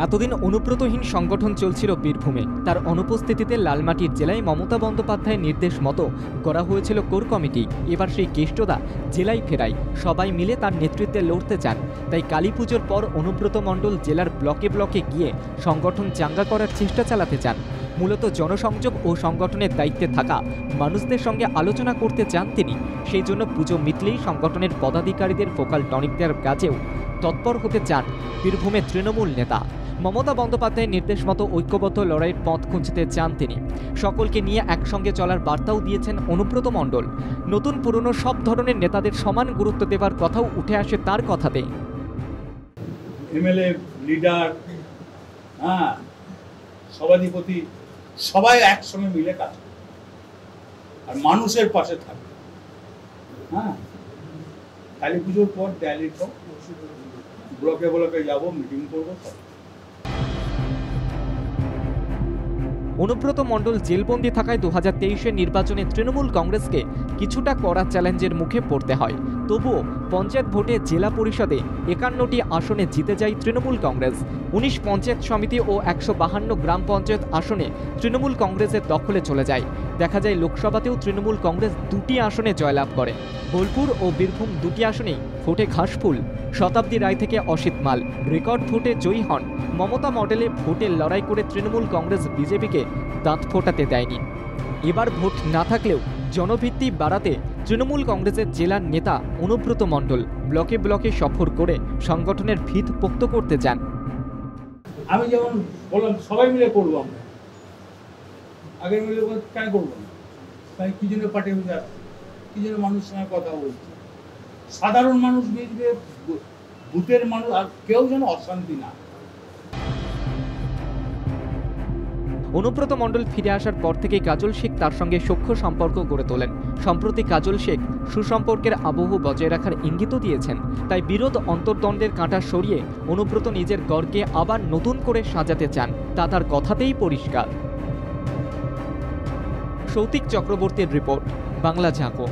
এতদিন অনুব্রতহীন সংগঠন চলছিল বীরভূমে। তার অনুপস্থিতিতে লালমাটির জেলায় মমতা বন্দ্যোপাধ্যায়ের নির্দেশ মতো করা হয়েছিল কোর কমিটি। এবার সেই কেষ্টদা জেলায় ফেরায়, সবাই মিলে তার নেতৃত্বে লড়তে চান। তাই কালীপুজোর পর অনুব্রত মণ্ডল জেলার ব্লকে ব্লকে গিয়ে সংগঠন চাঙ্গা করার চেষ্টা চালাতে চান। মূলত জনসংযোগ ও সংগঠনের দায়িত্বে থাকা মানুষদের সঙ্গে আলোচনা করতে চান তিনি। সেই জন্য পুজো মিটলেই সংগঠনের পদাধিকারীদের ফোকাল টনিক দেওয়ার কাজেও তৎপর হতে চান বীরভূমের তৃণমূল নেতা। মমতা বন্দ্যোপাধ্যায়ের নির্দেশ মতো ঐক্যবদ্ধ লড়াইয়ের পথ খুঁজতে চান তিনি। সকলকে নিয়ে একসঙ্গে চলার বার্তাও দিয়েছেন অনুব্রত মণ্ডল। নতুন পুরনো সব ধরনের নেতাদের সমান গুরুত্ব দেওয়ার কথাও উঠে আসে তার কথাতে। এমএলএ, লিডার, সভাধিপতি সবাই একসঙ্গে মিলে কাজ করে আর মানুষের পাশে থাকে। কালী পুজোর পর র্যালির পর ব্লকে ব্লকে যাবো, মিটিং করবো। অনুব্রত মণ্ডল জেলবন্দি থাকায় 2023-এর নির্বাচনে তৃণমূল কংগ্রেসকে কিছুটা কড়া চ্যালেঞ্জের মুখে পড়তে হয়। তবুও পঞ্চায়েত ভোটে জেলা পরিষদে 51টি আসনে জিতে যায় তৃণমূল কংগ্রেস। 19 পঞ্চায়েত সমিতি ও 152 গ্রাম পঞ্চায়েত আসনে তৃণমূল কংগ্রেসের দখলে চলে যায়। দেখা যায় লোকসভাতেও তৃণমূল কংগ্রেস 2টি আসনে জয়লাভ করে। বোলপুর ও বীরভূম 2টি আসনেই ভোটে ঘাসফুল। শতাব্দী রায় থেকে অসিত মাল রেকর্ড ভোটে জয়ী হন। মমতা মডেলে ভোটের লড়াই করে তৃণমূল কংগ্রেস বিজেপিকে দাঁত ফোটাতে দেয়নি। এবার ভোট না থাকলেও জনভিত্তি বাড়াতে তৃণমূল কংগ্রেসের জেলার নেতা অনুব্রত মণ্ডল ব্লকে ব্লকে সফর করে সংগঠনের ভিত পোক্ত করতে চান। আমি যেমন বললাম সবাই মিলে করবো, আমরা আগে মিলে কেন করবো না? তাই কি জন্য পার্টি অফিসার, কি জন্য মানুষের সঙ্গে কথা বলছে, সাধারণ মানুষ মিলবে, বুথের মানুষ, আর কেউ যেন অশান্তি না। অনুব্রত মণ্ডল ফিরে আসার পর থেকেই কাজল শেখ তার সঙ্গে সখ্য সম্পর্ক গড়ে তোলেন। সম্প্রতি কাজল শেখ সুসম্পর্কের আবহ বজায় রাখার ইঙ্গিতও দিয়েছেন। তাই বিরোধ অন্তর্দ্বন্দ্বের কাঁটা সরিয়ে অনুব্রত নিজের গড়কে আবার নতুন করে সাজাতে চান, তা তার কথাতেই পরিষ্কার। সৌতিক চক্রবর্তীর রিপোর্ট, বাংলা ঝাঁকো।